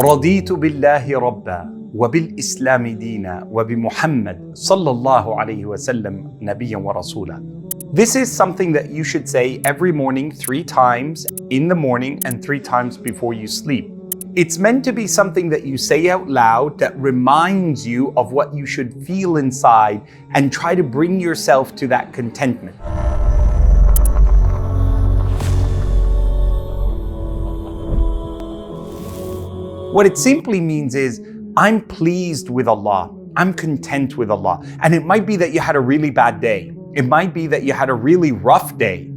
رضيت بالله ربا وبالإسلام دينا وبمحمد صلى الله عليه وسلم نبيا ورسولا. This is something that you should say every morning 3 times in the morning and 3 times before you sleep. It's meant to be something that you say out loud that reminds you of what you should feel inside and try to bring yourself to that contentment. What it simply means is, I'm pleased with Allah. I'm content with Allah. And it might be that you had a really bad day. It might be that you had a really rough day.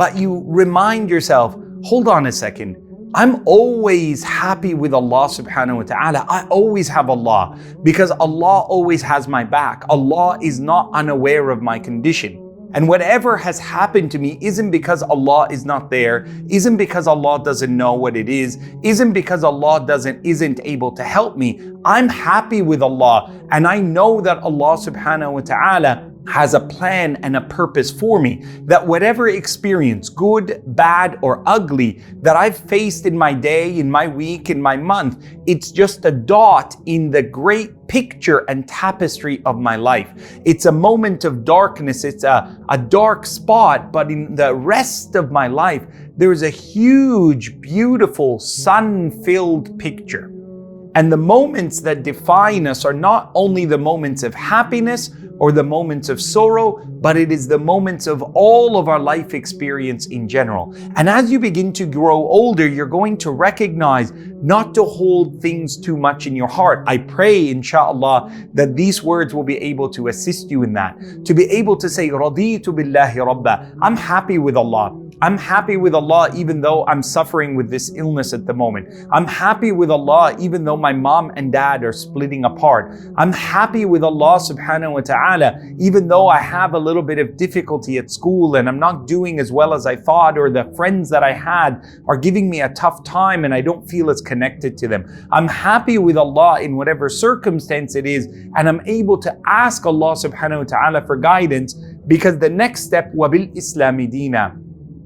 But you remind yourself, hold on a second. I'm always happy with Allah subhanahu wa ta'ala. I always have Allah because Allah always has my back. Allah is not unaware of my condition. And whatever has happened to me isn't because Allah is not there, isn't because Allah doesn't know what it is, isn't because Allah isn't able to help me. I'm happy with Allah, and I know that Allah subhanahu wa ta'ala has a plan and a purpose for me, that whatever experience, good, bad, or ugly, that I've faced in my day, in my week, in my month, it's just a dot in the great picture and tapestry of my life. It's a moment of darkness, it's a dark spot, but in the rest of my life, there's a huge, beautiful, sun-filled picture. And the moments that define us are not only the moments of happiness or the moments of sorrow, but it is the moments of all of our life experience in general. And as you begin to grow older, you're going to recognize not to hold things too much in your heart. I pray, inshallah, that these words will be able to assist you in that. To be able to say, Raditu billahi rabba. I'm happy with Allah. I'm happy with Allah even though I'm suffering with this illness at the moment. I'm happy with Allah even though my mom and dad are splitting apart. I'm happy with Allah subhanahu wa ta'ala even though I have a little bit of difficulty at school and I'm not doing as well as I thought, or the friends that I had are giving me a tough time and I don't feel as connected to them. I'm happy with Allah in whatever circumstance it is, and I'm able to ask Allah subhanahu wa ta'ala for guidance, because the next step, wabil islami dina.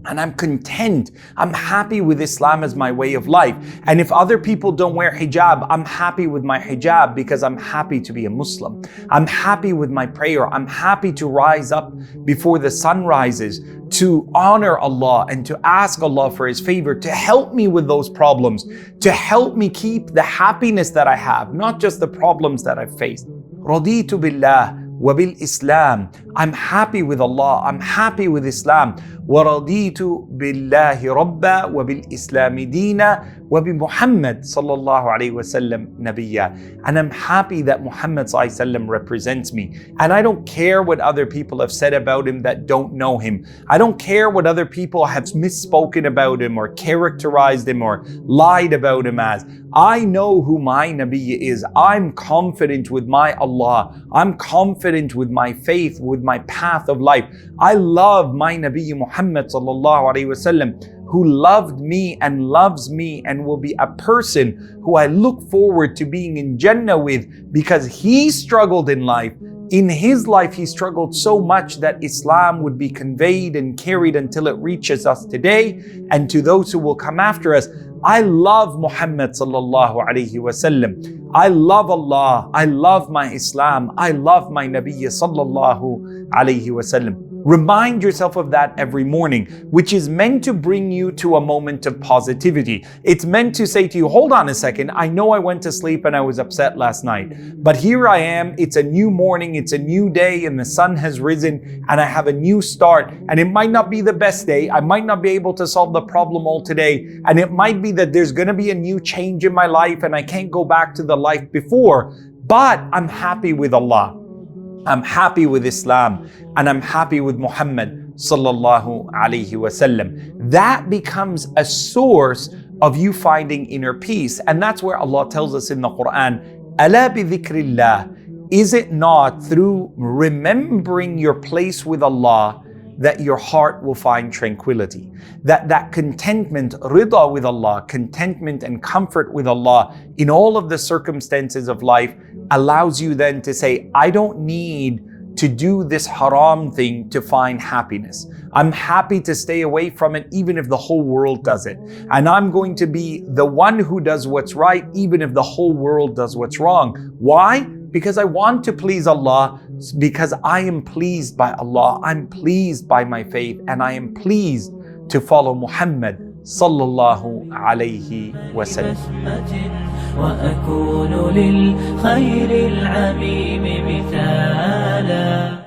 And I'm content. I'm happy with Islam as my way of life. And if other people don't wear hijab, I'm happy with my hijab because I'm happy to be a Muslim. I'm happy with my prayer. I'm happy to rise up before the sun rises, to honor Allah and to ask Allah for His favor, to help me with those problems, to help me keep the happiness that I have, not just the problems that I've faced. Raditu billah wabil Islam. I'm happy with Allah. I'm happy with Islam. وَرَضِيتُ بِاللَّهِ رَبًّا وَبِالْإِسْلَامِ دِينًا وَبِمُحَمَّدٍ صلى الله عليه وسلم نبيا. And I'm happy that Muhammad صلى الله عليه وسلم represents me. And I don't care what other people have said about him that don't know him. I don't care what other people have misspoken about him or characterized him or lied about him as. I know who my Nabi is. I'm confident with my Allah. I'm confident with my faith, with my path of life. I love my Nabi Muhammad sallallahu alaihi wasallam, who loved me and loves me and will be a person who I look forward to being in Jannah with, because he struggled in life. In his life, he struggled so much that Islam would be conveyed and carried until it reaches us today and to those who will come after us. I love Muhammad sallallahu alaihi wasallam. I love Allah. I love my Islam. I love my Nabi sallallahu alaihi wasallam. Remind yourself of that every morning, which is meant to bring you to a moment of positivity. It's meant to say to you, hold on a second, I know I went to sleep and I was upset last night, but here I am, it's a new morning, it's a new day, and the sun has risen, and I have a new start. And it might not be the best day, I might not be able to solve the problem all today, and it might be that there's gonna be a new change in my life and I can't go back to the life before, but I'm happy with Allah. I'm happy with Islam, and I'm happy with Muhammad sallallahu alaihi wasallam. That becomes a source of you finding inner peace. And that's where Allah tells us in the Quran, Ala bi dhikrillah. Is it not through remembering your place with Allah that your heart will find tranquility? That contentment, rida with Allah, contentment and comfort with Allah in all of the circumstances of life allows you then to say, I don't need to do this haram thing to find happiness. I'm happy to stay away from it even if the whole world does it. And I'm going to be the one who does what's right even if the whole world does what's wrong. Why? Because I want to please Allah, because I am pleased by Allah, I'm pleased by my faith, and I am pleased to follow Muhammad sallallahu alayhi wasallam. وأكون للخير العميم مثالا.